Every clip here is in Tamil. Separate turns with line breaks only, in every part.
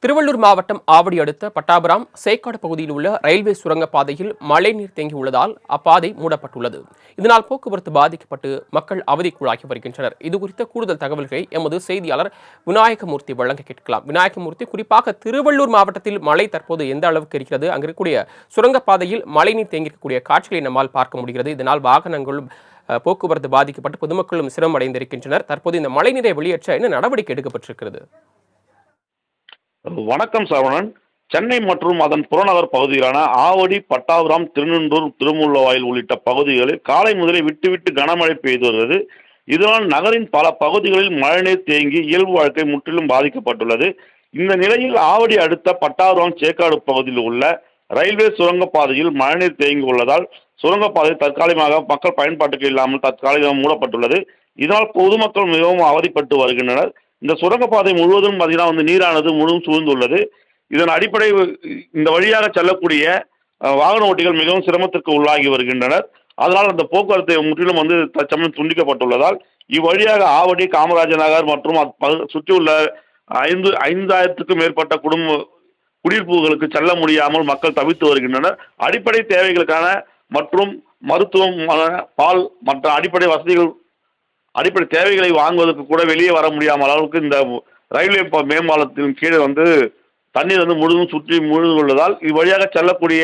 திருவள்ளூர் மாவட்டம் ஆவடி அடுத்த பட்டாபுரம் சேக்காடு பகுதியில் உள்ள ரயில்வே சுரங்கப்பாதையில் மழைநீர் தேங்கியுள்ளதால் அப்பாதை மூடப்பட்டுள்ளது. இதனால் போக்குவரத்து பாதிக்கப்பட்டு மக்கள் அவதிக்குள்ளாகி வருகின்றனர். இதுகுறித்த கூடுதல் தகவல்களை எமது செய்தியாளர் விநாயகமூர்த்தி வழங்க கேட்கலாம். விநாயகமூர்த்தி, குறிப்பாக திருவள்ளூர் மாவட்டத்தில் மழை தற்போது எந்த அளவுக்கு இருக்கிறது? அங்கு இருக்கக்கூடிய சுரங்கப்பாதையில் மழைநீர் தேங்கியிருக்கக்கூடிய காட்சிகளை நம்மால் பார்க்க முடிகிறது. இதனால் வாகனங்களும் போக்குவரத்து பாதிக்கப்பட்டு பொதுமக்களும் சிரமம் அடைந்திருக்கின்றனர். தற்போது இந்த மழைநீரை வெளியேற்ற என்ன நடவடிக்கை எடுக்கப்பட்டிருக்கிறது?
வணக்கம் சரவணன். சென்னை மற்றும் அதன் புறநகர் பகுதிகளான ஆவடி, பட்டாபுரம், திருநெண்டூர், திருமுல்லவாயில் உள்ளிட்ட பகுதிகளில் காலை முதலே விட்டு கனமழை பெய்து வருகிறது. இதனால் நகரின் பல பகுதிகளில் மழைநீர் தேங்கி இயல்பு வாழ்க்கை முற்றிலும் பாதிக்கப்பட்டுள்ளது. இந்த நிலையில் ஆவடி அடுத்த பட்டாபுரம் சேக்காடு பகுதியில் உள்ள ரயில்வே சுரங்கப்பாதையில் மழைநீர் தேங்கி உள்ளதால் சுரங்கப்பாதை தற்காலிகமாக மக்கள் பயன்பாட்டுக்கு இல்லாமல் தற்காலிகமாக மூடப்பட்டுள்ளது. இதனால் பொதுமக்கள் மிகவும் அவதிப்பட்டு வருகின்றனர். இந்த சுரங்கப்பாதை முழுவதும் பார்த்தீங்கன்னா நீரானது முழுவதும் சூழ்ந்துள்ளது. இதன் அடிப்படை இந்த வழியாக செல்லக்கூடிய வாகன ஓட்டிகள் மிகவும் சிரமத்திற்கு உள்ளாகி வருகின்றனர். அதனால் அந்த போக்குவரத்தை முற்றிலும் தற்சமயம் துண்டிக்கப்பட்டுள்ளதால் இவ்வழியாக ஆவடி, காமராஜர் நகர் மற்றும் சுற்றியுள்ள 5000க்கும் மேற்பட்ட குடியிருப்புகளுக்கு செல்ல முடியாமல் மக்கள் தவித்து வருகின்றனர். அடிப்படை தேவைகளுக்கான மற்றும் மருத்துவம், பால் மற்ற அடிப்படை தேவைகளை வாங்குவதற்கு கூட வெளியே வர முடியாமல் அளவுக்கு இந்த ரயில்வே மேம்பாலத்தின் கீழே தண்ணீர் முழுதும் சுற்றி மூழ்கியுள்ளதால் இவ்வழியாக செல்லக்கூடிய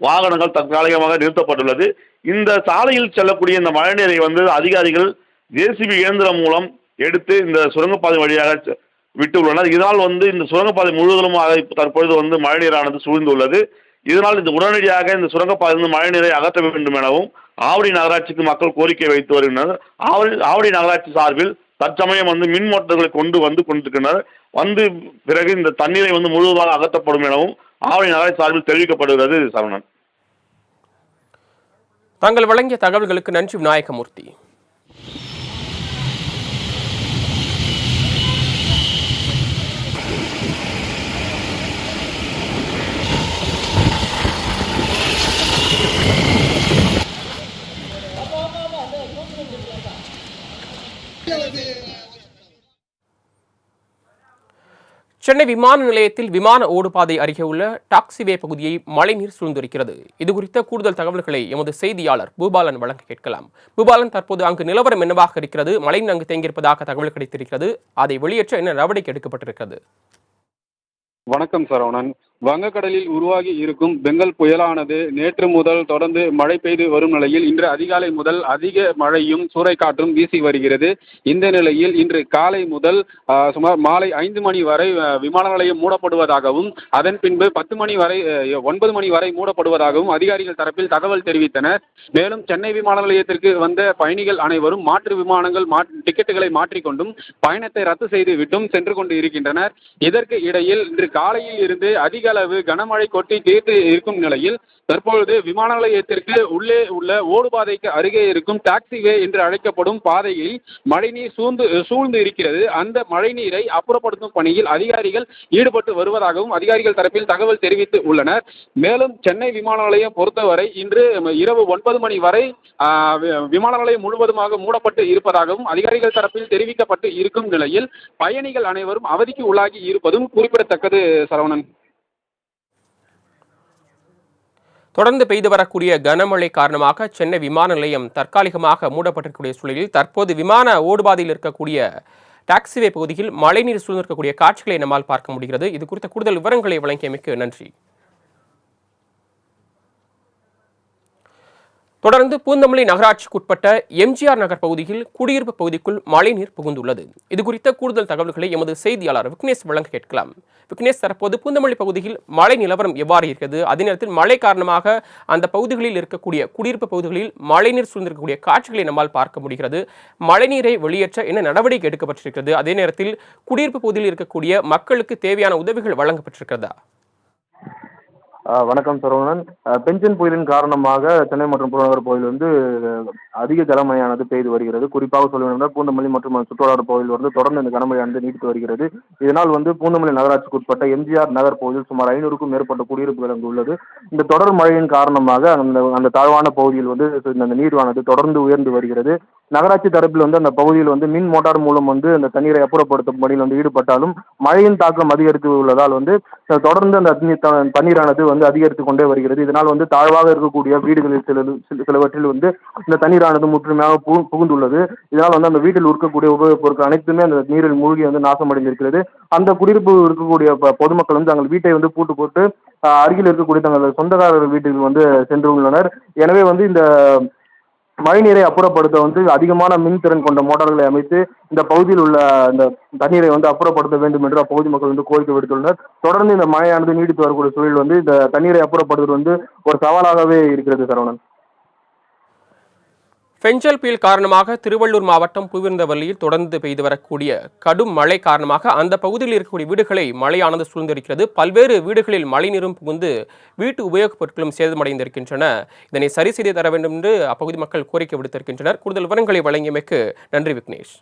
வாகனங்கள் தற்காலிகமாக நிறுத்தப்பட்டுள்ளது. இந்த சாலையில் செல்லக்கூடிய இந்த மழைநீரை அதிகாரிகள் ஜேசிபி இயந்திரம் மூலம் எடுத்து இந்த சுரங்கப்பாதை வழியாக விட்டு உள்ளனர். இதனால் இந்த சுரங்கப்பாதை முழுவதுமாக தற்பொழுது மழைநீரானது சூழ்ந்துள்ளது. இதனால் உடனடியாக இந்த சுரங்கப்பாதை மழைநீரை அகற்ற வேண்டும் எனவும் ஆவடி நகராட்சிக்கு மக்கள் கோரிக்கை வைத்து வருகின்றனர். ஆவடி நகராட்சி சார்பில் தற்சமயம் மின் மோட்டார்களை கொண்டிருக்கின்றனர். பிறகு இந்த தண்ணீரை முழுவதாக அகற்றப்படும் எனவும் ஆவடி நகராட்சி சார்பில் தெரிவிக்கப்படுகிறது. சரவணன்,
தாங்கள் வழங்கிய தகவல்களுக்கு நன்றி விநாயகமூர்த்தி. சென்னை விமான நிலையத்தில் விமான ஓடுபாதை அருகே உள்ள டாக்ஸிவே பகுதியை மழைநீர் சூழ்ந்திருக்கிறது. இதுகுறித்த கூடுதல் தகவல்களை எமது செய்தியாளர் பூபாலன் வழங்க கேட்கலாம். பூபாலன், தற்போது அங்கு நிலவரம் என்னவாக இருக்கிறது? மழைநீர் அங்கு தேங்கியிருப்பதாக தகவல் கிடைத்திருக்கிறது. அதை வெளியேற்ற என்ன நடவடிக்கை எடுக்கப்பட்டிருக்கிறது?
வணக்கம் சரவணன். வங்கக்கடலில் உருவாகி இருக்கும் பெங்கல் புயலானது நேற்று முதல் தொடர்ந்து மழை பெய்து வரும் நிலையில் இன்று அதிகாலை முதல் அதிக மழையும் சூறைக்காற்றும் வீசி வருகிறது. இந்த நிலையில் இன்று காலை முதல் சுமார் மாலை 5 மணி வரை விமான நிலையம் மூடப்படுவதாகவும் அதன் பின்பு 9 மணி வரை மூடப்படுவதாகவும் அதிகாரிகள் தரப்பில் தகவல் தெரிவித்தனர். மேலும் சென்னை விமான நிலையத்திற்கு வந்த பயணிகள் அனைவரும் மாற்று விமானங்கள் டிக்கெட்டுகளை மாற்றிக்கொண்டும் பயணத்தை ரத்து செய்து விட்டும் சென்று கொண்டு இருக்கின்றனர். இதற்கு இடையில் இன்று காலையில் இருந்து அதிக அளவு கனமழை கொட்டி தீர்த்து இருக்கும் நிலையில் தற்பொழுது விமான நிலையத்திற்கு உள்ளே உள்ள ஓடுபாதைக்கு அருகே இருக்கும் டாக்ஸிவே என்று அழைக்கப்படும் பாதையில் மழைநீர் சூழ்ந்து இருக்கிறது. அந்த மழைநீரை அப்புறப்படுத்தும் பணியில் அதிகாரிகள் ஈடுபட்டு வருவதாகவும் அதிகாரிகள் தரப்பில் தகவல் தெரிவித்து உள்ளனர். மேலும் சென்னை விமான நிலையம் பொறுத்தவரை இன்று இரவு 9 மணி வரை விமான நிலையம் முழுவதுமாக மூடப்பட்டு இருப்பதாகவும் அதிகாரிகள் தரப்பில் தெரிவிக்கப்பட்டு இருக்கும் நிலையில் பயணிகள் அனைவரும் அவதிக்கு உள்ளாகி இருப்பதும் குறிப்பிடத்தக்கது. சரவணன்,
தொடர்ந்து பெய்து வரக்கூடிய கனமழை காரணமாக சென்னை விமான நிலையம் தற்காலிகமாக மூடப்பட்டிருக்கக்கூடிய சூழலில் தற்போது விமான ஓடுபாதையில் இருக்கக்கூடிய டாக்ஸிவே பகுதியில் மழைநீர் சூழ்ந்திருக்கக்கூடிய காட்சிகளை நம்மால் பார்க்க முடிகிறது. இது குறித்த கூடுதல் விவரங்களை வழங்கியமைக்கு நன்றி. தொடர்ந்து பூந்தமல்லி நகராட்சிக்குட்பட்ட எம்ஜிஆர் நகர் பகுதியில் குடியிருப்பு பகுதிக்குள் மழைநீர் புகுந்துள்ளது. இதுகுறித்த கூடுதல் தகவல்களை எமது செய்தியாளர் விக்னேஷ் வழங்க கேட்கலாம். விக்னேஷ், தற்போது பூந்தமல்லி பகுதியில் மழை நிலவரம் எவ்வாறு இருக்கிறது? அதே நேரத்தில் மழை காரணமாக அந்த பகுதிகளில் இருக்கக்கூடிய குடியிருப்பு பகுதிகளில் மழைநீர் சூழ்ந்திருக்கக்கூடிய காட்சிகளை நம்மால் பார்க்க முடிகிறது. மழைநீரை வெளியேற்ற என்ன நடவடிக்கை எடுக்கப்பட்டிருக்கிறது? அதே நேரத்தில் குடியிருப்பு பகுதியில் இருக்கக்கூடிய மக்களுக்கு தேவையான உதவிகள் வழங்கப்பட்டிருக்கிறதா?
வணக்கம் சரவணன். பெஞ்சன் புயலின் காரணமாக சென்னை மற்றும் புறநகர் பகுதியில் அதிக கனமழையானது பெய்து வருகிறது. குறிப்பாக சொல்ல வேண்டும் என்றால் பூந்தமல்லி மற்றும் அதன் சுற்றுவட்டார பகுதியில் தொடர்ந்து இந்த கனமழையானது நீடித்து வருகிறது. இதனால் பூந்தமல்லி நகராட்சிக்கு உட்பட்ட எம்ஜிஆர் நகர் பகுதியில் சுமார் 500க்கும் மேற்பட்ட குடியிருப்புகள் அங்கு உள்ளது. இந்த தொடர் மழையின் காரணமாக அந்த தாழ்வான பகுதியில் இந்த நீரானது தொடர்ந்து உயர்ந்து வருகிறது. நகராட்சி தரப்பில் அந்த பகுதியில் மின் மோட்டார் மூலம் அந்த தண்ணீரை அப்புறப்படுத்தும் பணியில் ஈடுபட்டாலும் மழையின் தாக்கம் அதிகரித்து உள்ளதால் தொடர்ந்து அந்த தண்ணீரானது அதிகரித்துக் கொண்டே வருகிறது. இதனால் தாழ்வாக இருக்கக்கூடிய வீடுகளில் சிலவற்றில் இந்த தண்ணீரானது முற்றுமையாக புகுந்துள்ளது. இதனால் அந்த வீட்டில் இருக்கக்கூடிய உபயோகப் பொருட்கள் அனைத்துமே அந்த நீரில் மூழ்கி நாசமடைந்திருக்கிறது. அந்த குடியிருப்பு இருக்கக்கூடிய பொதுமக்கள் தங்கள் வீட்டை பூட்டு போட்டு அருகில் இருக்கக்கூடிய தங்கள் சொந்தக்காரர்கள் வீட்டுக்கு சென்றுள்ளனர். எனவே இந்த மழைநீரை அப்புறப்படுத்த அதிகமான மின்திறன் கொண்ட மோட்டார்களை அமைத்து இந்த பகுதியில் உள்ள இந்த தண்ணீரை அப்புறப்படுத்த வேண்டும் என்று அப்பகுதி மக்கள் கோரிக்கை விடுத்துள்ளனர். தொடர்ந்து இந்த மழையானது நீடித்து வரக்கூடிய சூழல் இந்த தண்ணீரை அப்புறப்படுத்துவது ஒரு சவாலாகவே இருக்கிறது சரவணன்.
பெஞ்சல் புயல் காரணமாக திருவள்ளூர் மாவட்டம் பூவிருந்தவல்லியில் தொடர்ந்து பெய்து வரக்கூடிய கடும் மழை காரணமாக அந்த பகுதியில் இருக்கக்கூடிய வீடுகளை மழையானது சூழ்ந்திருக்கிறது. பல்வேறு வீடுகளில் மழைநீரும் புகுந்து வீட்டு உபயோகப் பொருட்களும் சேதமடைந்திருக்கின்றன. இதனை சரி செய்து தர வேண்டும் என்று அப்பகுதி மக்கள் கோரிக்கை விடுத்திருக்கின்றனர். கூடுதல் விவரங்களை வழங்கியமைக்கு நன்றி விக்னேஷ்.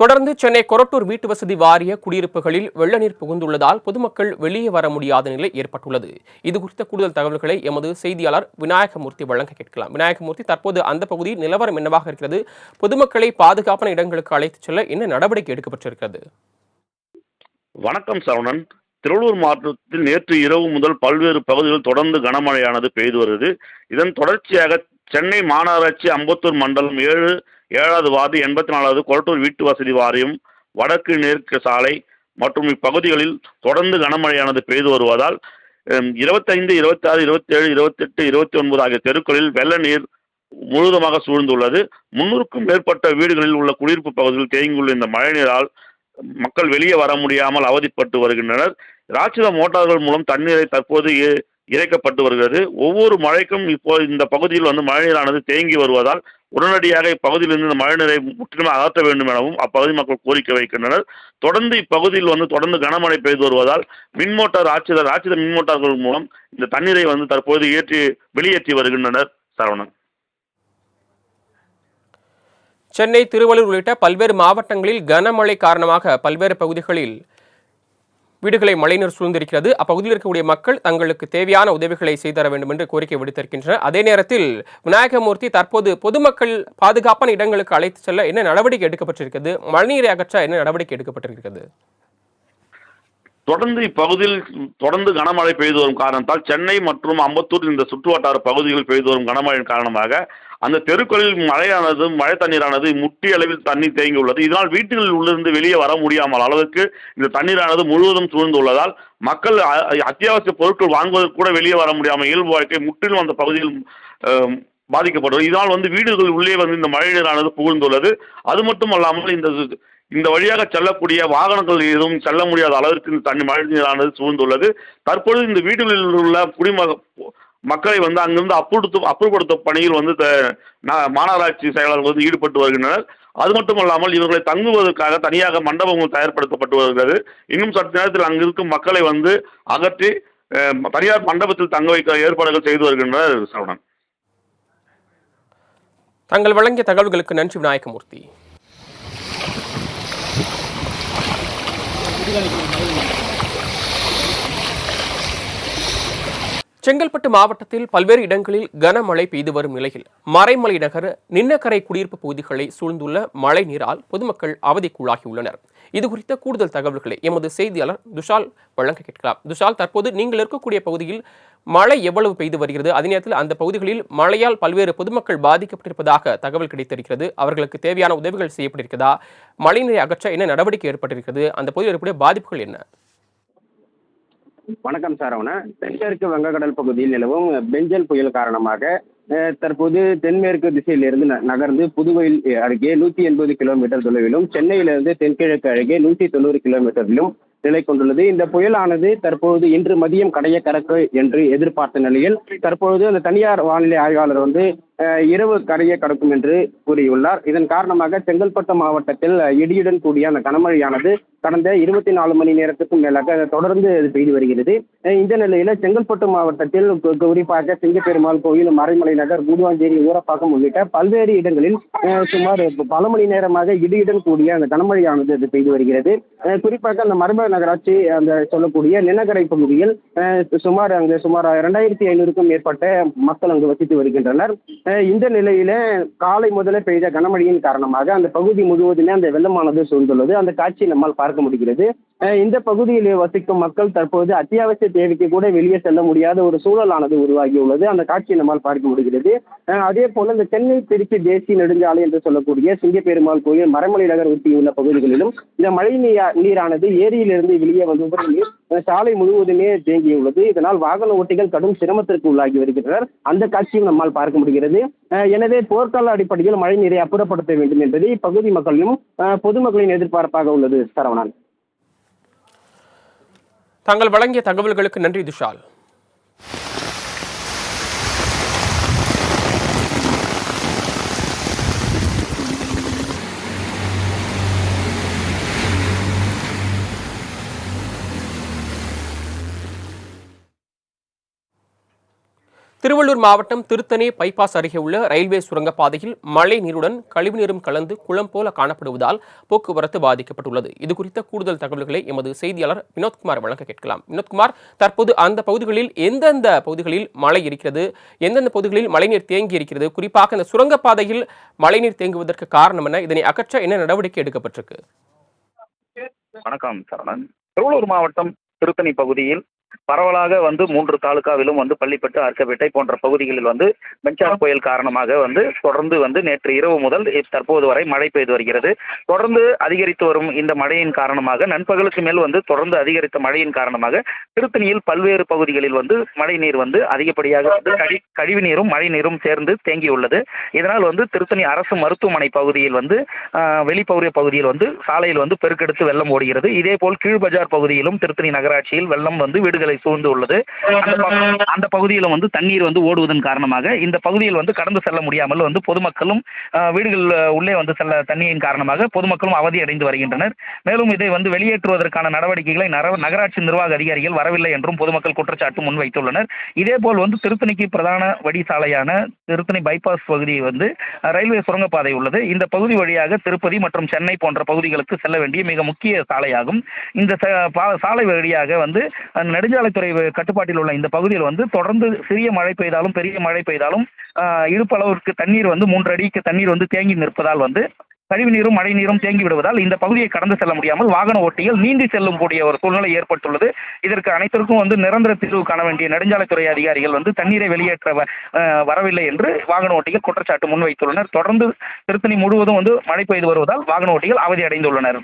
தொடர்ந்து சென்னை கொரட்டூர் வீட்டு வசதி வாரிய குடியிருப்புகளில் வெள்ள நீர் புகுந்துள்ளதால் பொதுமக்கள் வெளியே வர முடியாத நிலை ஏற்பட்டுள்ளது. இது குறித்த கூடுதல் தகவல்களை எமது செய்தியாளர் விநாயகமூர்த்தி வழங்க கேட்கலாம். விநாயகமூர்த்தி, தற்போது அந்த பகுதியில் நிலவரம் என்னவாக இருக்கிறது? பொதுமக்களை பாதுகாப்பான இடங்களுக்கு அழைத்துச் செல்ல என்ன நடவடிக்கை எடுக்கப்பட்டிருக்கிறது?
வணக்கம் சரவணன். திருவள்ளூர் மாவட்டத்தில் நேற்று இரவு முதல் பல்வேறு பகுதிகளில் தொடர்ந்து கனமழையானது பெய்து வருகிறது. இதன் தொடர்ச்சியாக சென்னை மாநகராட்சி அம்பத்தூர் மண்டலம் 7வது வார்டு 84வது கொரட்டூர் வீட்டு வசதி வாரியம் வடக்கு மேற்கு சாலை மற்றும் இப்பகுதிகளில் தொடர்ந்து கனமழையானது பெய்து வருவதால் 25, 26, 27, 28, 29 ஆகிய தெருக்களில் வெள்ள நீர் முழுவதுமாக சூழ்ந்துள்ளது. 300க்கும் மேற்பட்ட வீடுகளில் உள்ள குடியிருப்பு பகுதியில் தேங்கியுள்ள இந்த மழைநீரால் மக்கள் வெளியே வர முடியாமல் அவதிப்பட்டு வருகின்றனர். ராட்சத மோட்டார்கள் மூலம் தண்ணீரை தற்போது இறைக்கப்பட்டு வருகிறது. ஒவ்வொரு மழைக்கும் இப்போ இந்த பகுதியில் மழைநீரானது தேங்கி வருவதால் உடனடியாக இப்பகுதியிலிருந்து இந்த மழைநீரை முற்றிலுமாக அகற்ற வேண்டும் எனவும் அப்பகுதி மக்கள் கோரிக்கை வைக்கின்றனர். தொடர்ந்து இப்பகுதியில் தொடர்ந்து கனமழை பெய்து வருவதால் ராட்சத மின் மோட்டார்கள் மூலம் இந்த தண்ணீரை தற்போது வெளியேற்றி வருகின்றனர். சரவணன்.
சென்னை, திருவள்ளூர் உள்ளிட்ட பல்வேறு மாவட்டங்களில் கனமழை காரணமாக பல்வேறு பகுதிகளில் வீடுகளை மழைநீர் சூழ்ந்திருக்கிறது. அப்பகுதியில் இருக்கக்கூடிய மக்கள் தங்களுக்கு தேவையான உதவிகளை செய்து தர வேண்டும் என்று கோரிக்கை விடுத்திருக்கின்றனர். அதே நேரத்தில் விநாயகமூர்த்தி, தற்போது பொதுமக்கள் பாதுகாப்பான இடங்களுக்கு அழைத்து செல்ல என்ன நடவடிக்கை எடுக்கப்பட்டிருக்கிறது? மழைநீரை அகற்ற என்ன நடவடிக்கை எடுக்கப்பட்டிருக்கிறது?
தொடர்ந்து இப்பகுதியில் தொடர்ந்து கனமழை பெய்து வரும் காரணத்தால் சென்னை மற்றும் அம்பத்தூர் இந்த சுற்றுவட்டார பகுதிகளில் பெய்து வரும் கனமழையின் காரணமாக அந்த தெருக்களில் மழை தண்ணீரானது முட்டி அளவில் தண்ணீர் தேங்கி உள்ளது. இதனால் வீட்டுகளில் உள்ளிருந்து வெளியே வர முடியாமல் அளவுக்கு இந்த தண்ணீரானது முழுவதும் சூழ்ந்துள்ளதால் மக்கள் அத்தியாவசிய பொருட்கள் வாங்குவதற்கு கூட வெளியே வர முடியாமல் இயல்பு வாழ்க்கை முற்றிலும் அந்த பகுதியில் பாதிக்கப்பட்டது. இதனால் வீடுகள் உள்ளே இந்த மழை நீரானது புகுந்துள்ளது. அது மட்டும் அல்லாமல் இந்த வழியாக செல்லக்கூடிய வாகனங்கள் எதுவும் செல்ல முடியாத அளவிற்கு இந்த மழை நீரானது சூழ்ந்துள்ளது. தற்பொழுது இந்த வீடுகளில் உள்ள மக்களை அங்கிருந்து அப்புறப்படுத்தும் பணியில் மாநகராட்சி செயலாளர்கள் ஈடுபட்டு வருகின்றனர். அது மட்டும் அல்லாமல் இவர்களை தங்குவதற்காக தனியாக மண்டபங்கள் தயார்படுத்தப்பட்டு வருகிறது. இன்னும் சற்று நேரத்தில் அங்கிருக்கும் மக்களை அகற்றி தனியார் மண்டபத்தில் தங்க வைக்க ஏற்பாடுகள் செய்து வருகின்றனர். சரவணன்.
தங்கள் வழங்கிய தகவல்களுக்கு நன்றி விநாயகமூர்த்தி. செங்கல்பட்டு மாவட்டத்தில் பல்வேறு இடங்களில் கனமழை பெய்து வரும் நிலையில் மறைமலை நகர் நின்னக்கரை குடியிருப்பு பகுதிகளை சூழ்ந்துள்ள மழை நீரால் பொதுமக்கள் அவதிக்குள்ளாகியுள்ளனர். இது குறித்த கூடுதல் தகவல்களை எமது செய்தியாளர் துஷால் வழங்க கேட்கலாம். துஷால், தற்போது நீங்கள் இருக்கக்கூடிய பகுதியில் மழை எவ்வளவு பெய்து வருகிறது? அதே நேரத்தில் அந்த பகுதிகளில் மழையால் பல்வேறு பொதுமக்கள் பாதிக்கப்பட்டிருப்பதாக தகவல் கிடைத்திருக்கிறது. அவர்களுக்கு தேவையான உதவிகள் செய்யப்பட்டிருக்கிறதா? மழைநீரை அகற்ற என்ன நடவடிக்கை ஏற்பட்டிருக்கிறது? அந்த பகுதியில் இருக்கக்கூடிய பாதிப்புகள் என்ன?
வணக்கம் சரவணன். தென்கிழக்கு வங்கக்கடல் பகுதியில் நிலவும் பெஞ்சல் புயல் காரணமாக தற்போது தென்மேற்கு திசையிலிருந்து நகர்ந்து புதுவையில் அருகே 180 கிலோமீட்டர் தொலைவிலும், சென்னையிலிருந்து தென்கிழக்கு அருகே 190 கிலோமீட்டரிலும் நிலை கொண்டுள்ளது. இந்த புயலானது தற்போது இன்று மதியம் கடைய கடக்கு என்று எதிர்பார்த்த நிலையில் தற்பொழுது அந்த தனியார் வானிலை ஆய்வாளர் இரவு கரையை கடக்கும் என்று கூறியுள்ளார். இதன் காரணமாக செங்கல்பட்டு மாவட்டத்தில் இடியுடன் கூடிய அந்த கனமழையானது கடந்த 24 மணி நேரத்துக்கும் மேலாக தொடர்ந்து பெய்து வருகிறது. இந்த நிலையில செங்கல்பட்டு மாவட்டத்தில் குறிப்பாக சிங்கப்பெருமாள் கோயில், மறைமலை நகர், கூடுவாஞ்சேரி, ஊரப்பாக்கம் உள்ளிட்ட பல்வேறு இடங்களில் சுமார் பல மணி நேரமாக இடியுடன் கூடிய அந்த கனமழையானது பெய்து வருகிறது. குறிப்பாக அந்த மறைமலை நகராட்சி அந்த சொல்லக்கூடிய நிலக்கரை பகுதியில் சுமார் 2500க்கும் மேற்பட்ட மக்கள் அங்கு வசித்து வருகின்றனர். இந்த நிலையில காலை முதலே பெய்த கனமழையின் காரணமாக அந்த பகுதி முழுவதுமே அந்த வெள்ளமானது சூழ்ந்துள்ளது. அந்த காட்சியை நம்மால் பார்க்க முடிகிறது. இந்த பகுதியில் வசிக்கும் மக்கள் தற்போது அத்தியாவசிய தேவைக்கு கூட வெளியே செல்ல முடியாத ஒரு சூழலானது உருவாகியுள்ளது. அந்த காட்சியை நம்மால் பார்க்க முடிகிறது. அதே போல இந்த சென்னை திருச்சி தேசிய நெடுஞ்சாலை என்று சொல்லக்கூடிய சிங்கப்பெருமாள் கோயில், மறைமலை நகர் ஒட்டியுள்ள பகுதிகளிலும் இந்த மழை நீரானது ஏரியிலிருந்து வெளியே வந்து சாலை முழுவதுமே தேங்கியுள்ளது. இதனால் வாகன ஓட்டிகள் கடும் சிரமத்திற்கு உள்ளாகி வருகின்றனர். அந்த காட்சியும் நம்மால் பார்க்க முடிகிறது. எனவே போர்க்கால அடிப்படையில் மழை நீரை அப்புறப்படுத்த வேண்டும் என்பது இப்பகுதி மக்களிலும் பொதுமக்களின் எதிர்பார்ப்பாக உள்ளது. சரவணன்,
தாங்கள் வழங்கிய தகவல்களுக்கு நன்றி துஷால். திருவள்ளூர் மாவட்டம் திருத்தணி பைபாஸ் அருகே உள்ள ரயில்வே சுரங்கப்பாதையில் மழை நீருடன் கழிவுநீரும் கலந்து குளம் போல காணப்படுவதால் போக்குவரத்து பாதிக்கப்பட்டுள்ளது. இது குறித்த கூடுதல் தகவல்களை எமது செய்தியாளர் வினோத்குமார் வழங்க கேட்கலாம். வினோத்குமார், தற்போது அந்த பகுதிகளில் எந்தெந்த பகுதிகளில் மழை இருக்கிறது, எந்தெந்த பகுதிகளில் மழைநீர் தேங்கி இருக்கிறது, குறிப்பாக இந்த சுரங்கப்பாதையில் மழைநீர் தேங்குவதற்கு காரணம் என்ன, இதனை அகற்ற என்ன நடவடிக்கை எடுக்கப்பட்டிருக்கு?
வணக்கம் சரணன். திருவள்ளூர் மாவட்டம் திருத்தணி பகுதியில் பரவலாக 3 தாலுகாவிலும் பள்ளிப்பட்டு, அர்க்கபேட்டை போன்ற பகுதிகளில் பெஞ்சார் புயல் காரணமாக தொடர்ந்து நேற்று இரவு முதல் தற்போது வரை மழை பெய்து வருகிறது. தொடர்ந்து அதிகரித்து வரும் இந்த மழையின் காரணமாக நண்பகலுக்கு மேல் தொடர்ந்து அதிகரித்த மழையின் காரணமாக திருத்தணியில் பல்வேறு பகுதிகளில் மழை நீர் அதிகப்படியாக கழிவு நீரும் மழை நீரும் சேர்ந்து தேங்கியுள்ளது. இதனால் திருத்தணி அரசு மருத்துவமனை பகுதியில் வெளிப்பகுதி பகுதியில் சாலையில் பெருக்கெடுத்து வெள்ளம் ஓடுகிறது. இதேபோல் கீழ்பஜார் பகுதியிலும் திருத்தணி நகராட்சியில் வெள்ளம் வீடுகளை சூழ்ந்து உள்ளது. அந்த பகுதியிலும் தண்ணீர் ஓடுவதன் காரணமாக இந்த பகுதியில் கடந்து செல்ல முடியாமல் பொதுமக்களும் வீடுகள் உள்ளே செல்ல தண்ணீரின் காரணமாக பொதுமக்களும் அவதி அடைந்து வருகின்றனர். மேலும் இதை வெளியேற்றுவதற்கான நடவடிக்கைகளை நகராட்சி நிர்வாக அதிகாரிகள் வரவில்லை என்றும் பொதுமக்கள் குற்றச்சாட்டு முன்வைத்துள்ளனர். இதேபோல் திருத்தணிக்கு பிரதான வடிசாலையான திருத்தணி பைபாஸ் பகுதி ரயில்வே சுரங்கப்பாதை உள்ளது. இந்த பகுதி வழியாக திருப்பதி மற்றும் சென்னை போன்ற பகுதிகளுக்கு செல்ல வேண்டிய மிக முக்கிய சாலையாகும். இந்த சாலை வழியாக நெடுஞ்சாலைத்துறை கட்டுப்பாட்டில் உள்ள இந்த பகுதியில் தொடர்ந்து சிறிய மழை பெய்தாலும் பெரிய மழை பெய்தாலும் இடுப்பளவிற்கு தண்ணீர் 3 அடிக்கு தண்ணீர் தேங்கி நிற்பதால் கழிவு நீரும் மழை நீரும் தேங்கி விடுவதால் இந்த பகுதியை கடந்து செல்ல முடியாமல் வாகன ஓட்டிகள் நீந்தி செல்லும் கூடிய ஒரு சூழ்நிலை ஏற்பட்டுள்ளது. இதற்கு அனைத்திற்கும் நிரந்தர தீர்வு காண வேண்டிய நெடுஞ்சாலைத்துறை அதிகாரிகள் தண்ணீரை வெளியேற்ற வரவில்லை என்று வாகன ஓட்டிகள் குற்றச்சாட்டு முன்வைத்துள்ளனர். தொடர்ந்து திருத்தணி முழுவதும் மழை பெய்து வருவதால் வாகன ஓட்டிகள் அவதி அடைந்துள்ளனர்.